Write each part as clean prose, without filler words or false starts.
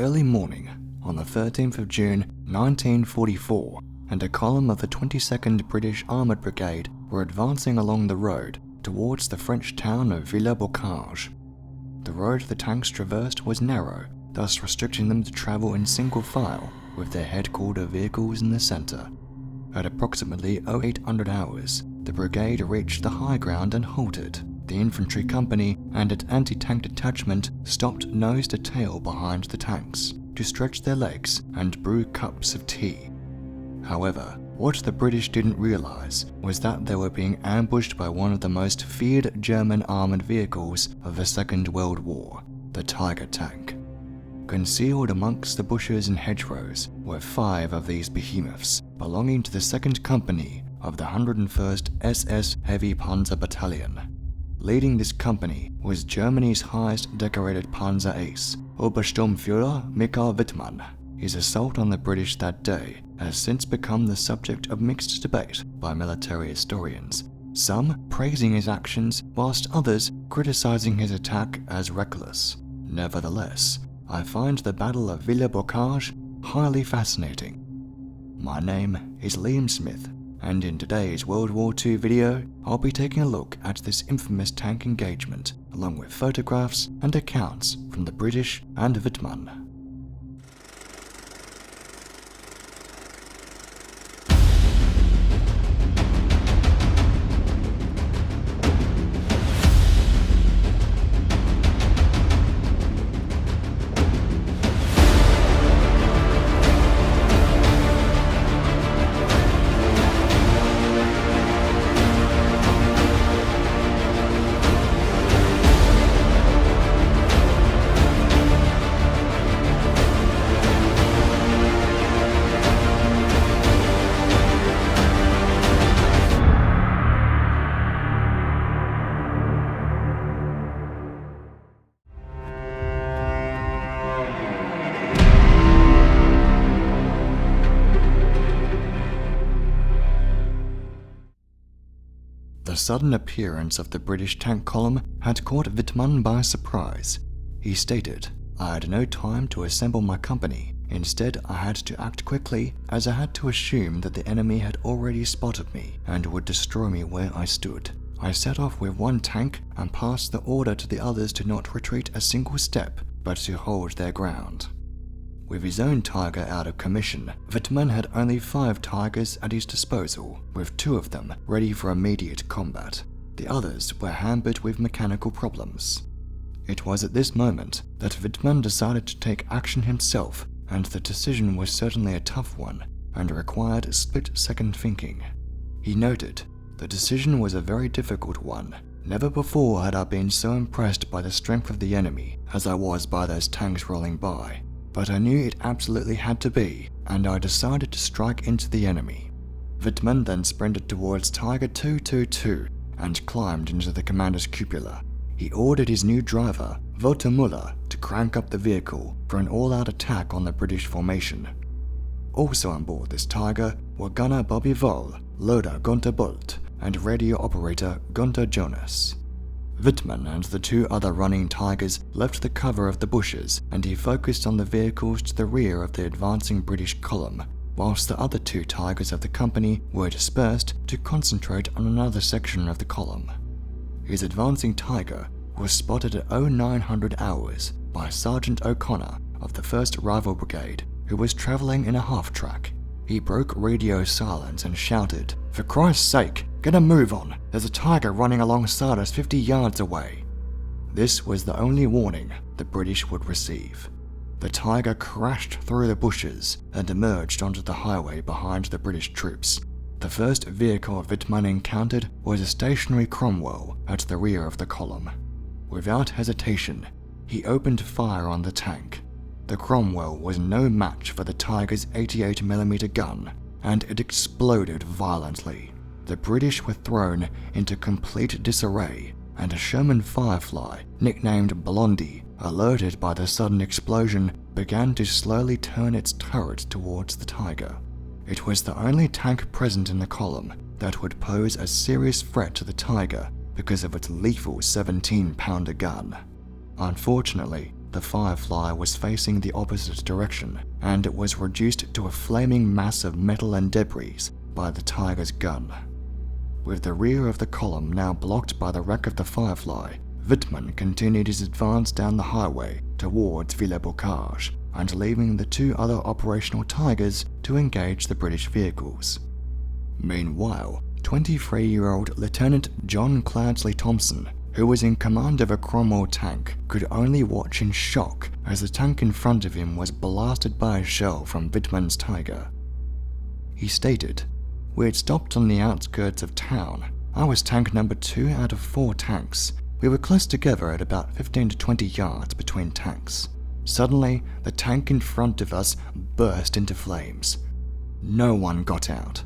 early morning on the 13th of June 1944, and a column of the 22nd British Armoured Brigade were advancing along the road towards the French town of Villers Bocage. The road the tanks traversed was narrow, thus restricting them to travel in single file with their headquarter vehicles in the centre. At approximately 0800 hours, the brigade reached the high ground and halted. The infantry company and its anti-tank detachment stopped nose to tail behind the tanks to stretch their legs and brew cups of tea. However, what the British didn't realise was that they were being ambushed by one of the most feared German armoured vehicles of the Second World War, the Tiger tank. Concealed amongst the bushes and hedgerows were 5 of these behemoths, belonging to the 2nd Company of the 101st SS Heavy Panzer Battalion. Leading this company was Germany's highest decorated Panzer ace, Obersturmfuhrer Wittmann. His assault on the British that day has since become the subject of mixed debate by military historians, some praising his actions whilst others criticising his attack as reckless. Nevertheless, I find the Battle of Villers Bocage highly fascinating. My name is Liam Smith, and in today's World War II video, I'll be taking a look at this infamous tank engagement, along with photographs and accounts from the British and Wittmann. The sudden appearance of the British tank column had caught Wittmann by surprise. He stated, "I had no time to assemble my company. Instead, I had to act quickly, as I had to assume that the enemy had already spotted me and would destroy me where I stood. I set off with one tank and passed the order to the others to not retreat a single step, but to hold their ground." With his own Tiger out of commission, Wittmann had only 5 Tigers at his disposal, with 2 of them ready for immediate combat. The others were hampered with mechanical problems. It was at this moment that Wittmann decided to take action himself, and the decision was certainly a tough one and required split-second thinking. He noted, "The decision was a very difficult one. Never before had I been so impressed by the strength of the enemy as I was by those tanks rolling by. But I knew it absolutely had to be, and I decided to strike into the enemy." Wittmann then sprinted towards Tiger 222 and climbed into the commander's cupola. He ordered his new driver, Walter Müller, to crank up the vehicle for an all-out attack on the British formation. Also on board this Tiger were gunner Bobby Voll, loader Gunther Bolt, and radio operator Gunther Jonas. Wittmann and the 2 other running Tigers left the cover of the bushes, and he focused on the vehicles to the rear of the advancing British column, whilst the other 2 Tigers of the company were dispersed to concentrate on another section of the column. His advancing Tiger was spotted at 0900 hours by Sergeant O'Connor of the 1st Rifle Brigade, who was travelling in a half-track. He broke radio silence and shouted, "For Christ's sake, get a move on! There's a Tiger running alongside us 50 yards away." This was the only warning the British would receive. The Tiger crashed through the bushes and emerged onto the highway behind the British troops. The first vehicle Wittmann encountered was a stationary Cromwell at the rear of the column. Without hesitation, he opened fire on the tank. The Cromwell was no match for the Tiger's 88mm gun, and it exploded violently. The British were thrown into complete disarray, and a Sherman Firefly, nicknamed Blondie, alerted by the sudden explosion, began to slowly turn its turret towards the Tiger. It was the only tank present in the column that would pose a serious threat to the Tiger because of its lethal 17-pounder gun. Unfortunately, The Firefly was facing the opposite direction, and it was reduced to a flaming mass of metal and debris by the Tiger's gun. With the rear of the column now blocked by the wreck of the Firefly, Wittmann continued his advance down the highway towards Villers Bocage, and leaving the two other operational Tigers to engage the British vehicles. Meanwhile, 23-year-old Lieutenant John Cloudsley Thompson, who was in command of a Cromwell tank, could only watch in shock as the tank in front of him was blasted by a shell from Wittmann's Tiger. He stated, "We had stopped on the outskirts of town. I was tank number 2 out of 4 tanks. We were close together at about 15 to 20 yards between tanks. Suddenly, the tank in front of us burst into flames. No one got out.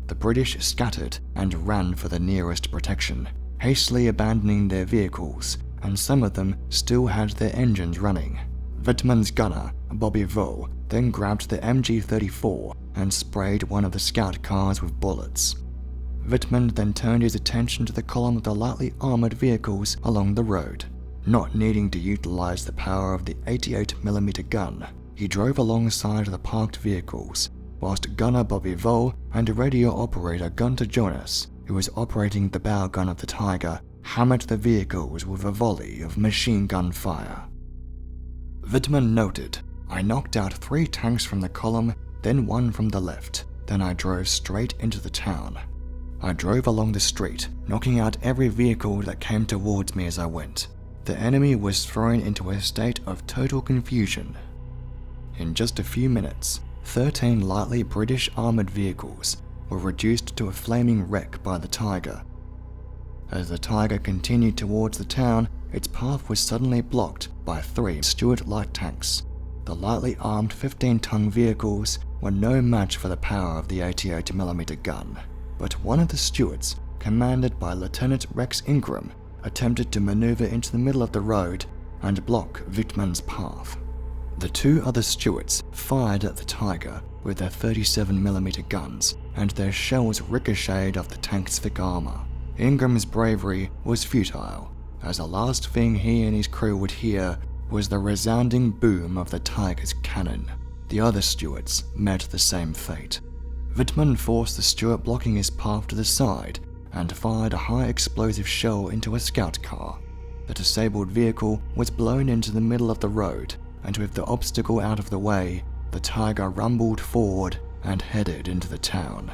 The British scattered and ran for the nearest protection, hastily abandoning their vehicles, and some of them still had their engines running. Wittmann's gunner, Bobby Vaux, then grabbed the MG-34 and sprayed one of the scout cars with bullets. Wittmann then turned his attention to the column of the lightly armoured vehicles along the road. Not needing to utilise the power of the 88mm gun, he drove alongside the parked vehicles, whilst gunner Bobby Vaux and radio operator Gunter Jonas, who was operating the bow gun of the Tiger, hammered the vehicles with a volley of machine gun fire. Wittmann noted, "I knocked out 3 tanks from the column, then 1 from the left. Then I drove straight into the town. I drove along the street, knocking out every vehicle that came towards me as I went. The enemy was thrown into a state of total confusion. In just a few minutes, 13 lightly British armoured vehicles were reduced to a flaming wreck by the Tiger. As the Tiger continued towards the town, its path was suddenly blocked by 3 Stuart light tanks. The lightly armed 15-ton vehicles were no match for the power of the 88mm gun, but one of the Stuarts, commanded by Lieutenant Rex Ingram, attempted to maneuver into the middle of the road and block Wittmann's path. The 2 other Stuarts fired at the Tiger with their 37mm guns, and their shells ricocheted off the tank's thick armour. Ingram's bravery was futile, as the last thing he and his crew would hear was the resounding boom of the Tiger's cannon. The other Stuarts met the same fate. Wittmann forced the Stuart blocking his path to the side and fired a high-explosive shell into a scout car. The disabled vehicle was blown into the middle of the road, and with the obstacle out of the way, the Tiger rumbled forward and headed into the town.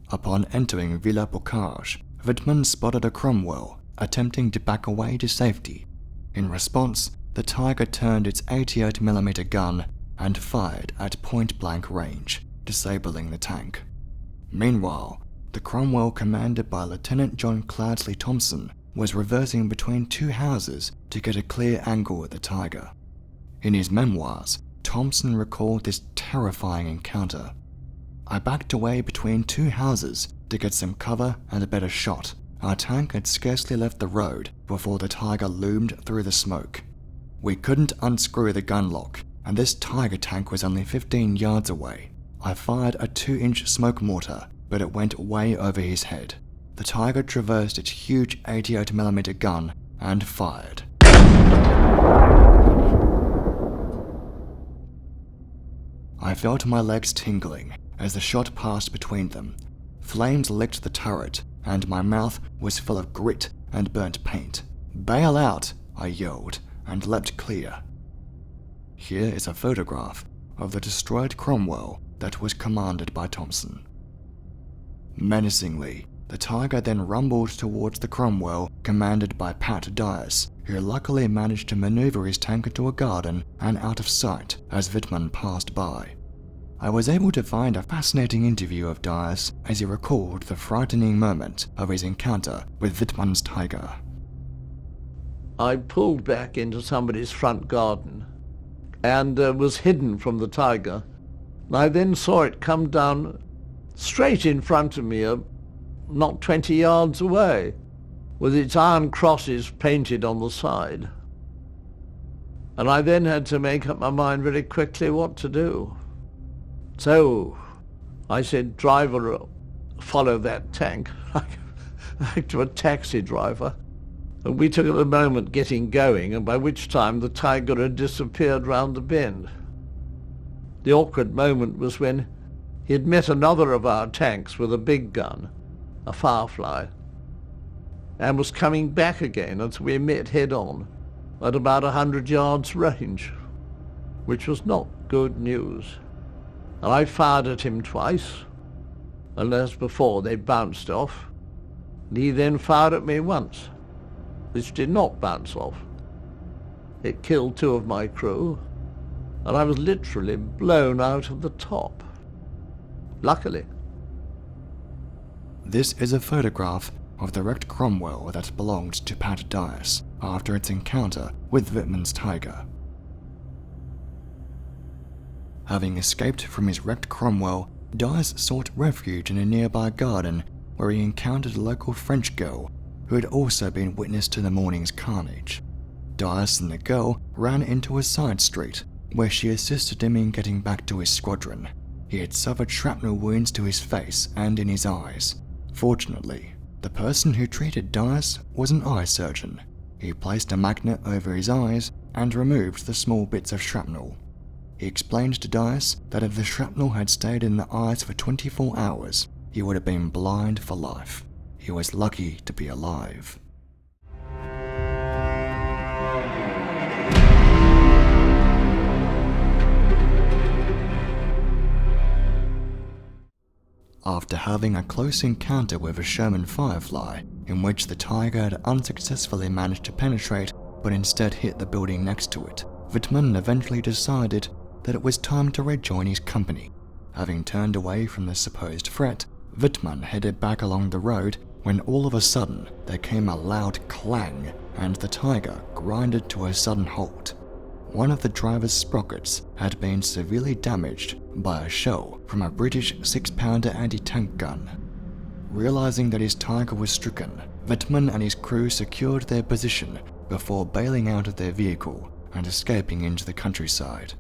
Upon entering Villers Bocage, Wittmann spotted a Cromwell, attempting to back away to safety. In response, the Tiger turned its 88mm gun and fired at point-blank range, disabling the tank. Meanwhile, the Cromwell, commanded by Lieutenant John Cloudsley Thompson, was reversing between 2 houses to get a clear angle at the Tiger. In his memoirs, Thompson recalled this terrifying encounter. "I backed away between 2 houses to get some cover and a better shot. Our tank had scarcely left the road before the Tiger loomed through the smoke. We couldn't unscrew the gun lock, and this Tiger tank was only 15 yards away. I fired a 2-inch smoke mortar, but it went way over his head. The Tiger traversed its huge 88mm gun and fired. I felt my legs tingling as the shot passed between them. Flames licked the turret, and my mouth was full of grit and burnt paint. 'Bail out!' I yelled, and leapt clear." Here is a photograph of the destroyed Cromwell that was commanded by Thompson. Menacingly, the Tiger then rumbled towards the Cromwell commanded by Pat Dias, who luckily managed to maneuver his tank into a garden and out of sight as Wittmann passed by. I was able to find a fascinating interview of Dias as he recalled the frightening moment of his encounter with Wittmann's Tiger. "I pulled back into somebody's front garden and was hidden from the Tiger. I then saw it come down straight in front of me, not 20 yards away, with its iron crosses painted on the side. And I then had to make up my mind very quickly what to do. So I said, driver, follow that tank, like to a taxi driver. And we took a moment getting going, and by which time the Tiger had disappeared round the bend. The awkward moment was when he had met another of our tanks with a big gun, a Firefly, and was coming back again as we met head-on at about 100 yards range, which was not good news. And I fired at him twice, and as before they bounced off, and he then fired at me once, which did not bounce off. It killed 2 of my crew, and I was literally blown out of the top. Luckily. This is a photograph of the wrecked Cromwell that belonged to Pat Dias after its encounter with Wittmann's Tiger. Having escaped from his wrecked Cromwell, Dias sought refuge in a nearby garden where he encountered a local French girl who had also been witness to the morning's carnage. Dias and the girl ran into a side street where she assisted him in getting back to his squadron. He had suffered shrapnel wounds to his face and in his eyes. Fortunately, the person who treated Dias was an eye surgeon. He placed a magnet over his eyes and removed the small bits of shrapnel. He explained to Dias that if the shrapnel had stayed in the eyes for 24 hours, he would have been blind for life. He was lucky to be alive. After having a close encounter with a Sherman Firefly, in which the Tiger had unsuccessfully managed to penetrate but instead hit the building next to it, Wittmann eventually decided that it was time to rejoin his company. Having turned away from the supposed threat, Wittmann headed back along the road when all of a sudden there came a loud clang and the Tiger grinded to a sudden halt. One of the driver's sprockets had been severely damaged by a shell from a British 6-pounder anti-tank gun. Realizing that his Tiger was stricken, Wittmann and his crew secured their position before bailing out of their vehicle and escaping into the countryside.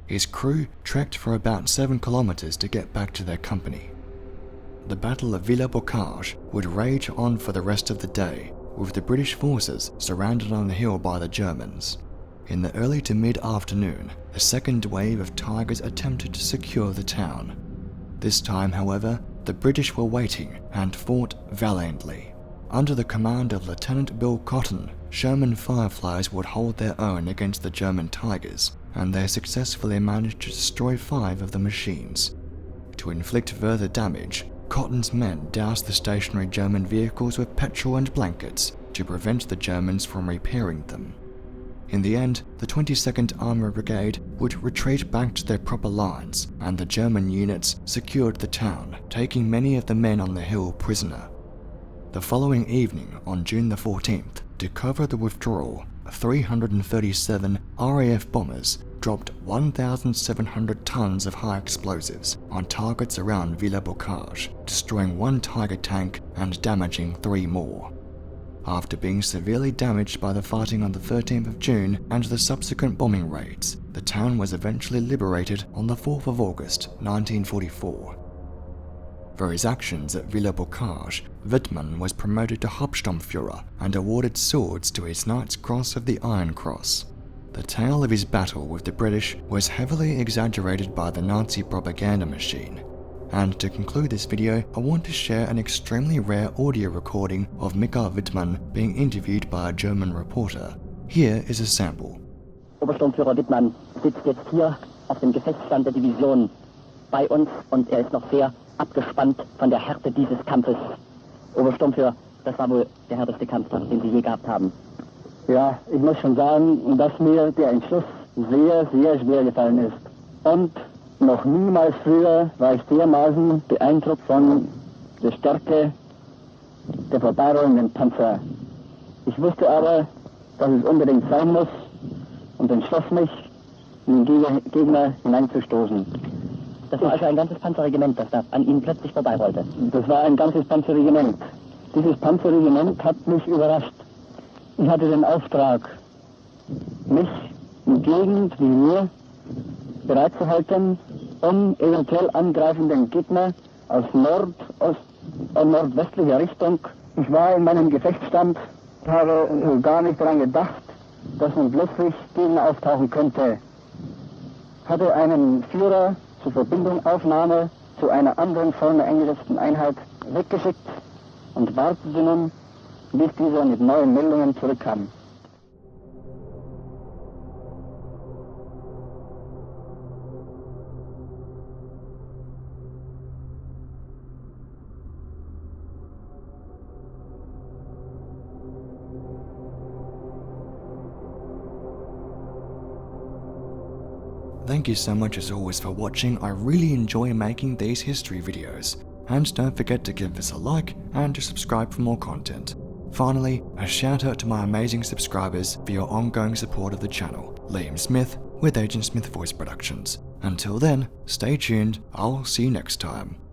His crew trekked for about 7 kilometers to get back to their company. The Battle of Villers Bocage would rage on for the rest of the day, with the British forces surrounded on the hill by the Germans. In the early to mid-afternoon, a second wave of Tigers attempted to secure the town. This time, however, the British were waiting and fought valiantly. Under the command of Lieutenant Bill Cotton, Sherman Fireflies would hold their own against the German Tigers, and they successfully managed to destroy 5 of the machines. To inflict further damage, Cotton's men doused the stationary German vehicles with petrol and blankets to prevent the Germans from repairing them. In the end, the 22nd Armoured Brigade would retreat back to their proper lines, and the German units secured the town, taking many of the men on the hill prisoner. The following evening, on June the 14th, to cover the withdrawal, 337 RAF bombers dropped 1,700 tons of high explosives on targets around Villers Bocage, destroying 1 Tiger tank and damaging 3 more. After being severely damaged by the fighting on the 13th of June and the subsequent bombing raids, the town was eventually liberated on the 4th of August 1944. For his actions at Villers Bocage, Wittmann was promoted to Obersturmfuhrer and awarded swords to his Knight's Cross of the Iron Cross. The tale of his battle with the British was heavily exaggerated by the Nazi propaganda machine. And to conclude this video, I want to share an extremely rare audio recording of Mikhail Wittmann being interviewed by a German reporter. Here is a sample. Obersturmführer Wittmann sitzt jetzt hier auf dem Gefechtsstand der Division bei uns und ist noch sehr abgespannt von der Härte dieses Kampfes. Obersturmführer, das war wohl der härteste Kampf, den Sie je gehabt haben. Ja, ich muss schon sagen, dass mir der Entschluss sehr, sehr schwer gefallen ist. Und noch niemals früher war ich dermaßen beeindruckt von der Stärke der vorbeirollenden Panzer. Ich wusste aber, dass es unbedingt sein muss und entschloss mich, in den Gegner hineinzustoßen. Das war also ein ganzes Panzerregiment, das da an Ihnen plötzlich vorbeirollte? Das war ein ganzes Panzerregiment. Dieses Panzerregiment hat mich überrascht. Ich hatte den Auftrag, mich in Gegend wie mir bereit zu halten, um eventuell angreifenden Gegner aus nordwestlicher Richtung. Ich war in meinem Gefechtsstand, habe gar nicht daran gedacht, dass nun plötzlich Gegner auftauchen könnte. Hatte einen Führer zur Verbindungaufnahme zu einer anderen vorne eingesetzten Einheit weggeschickt und wartete nun, bis dieser mit neuen Meldungen zurückkam. Thank you so much as always for watching. I really enjoy making these history videos. And don't forget to give this a like and to subscribe for more content. Finally, a shout out to my amazing subscribers for your ongoing support of the channel. Liam Smith with Agent Smith Voice Productions. Until then, stay tuned, I'll see you next time.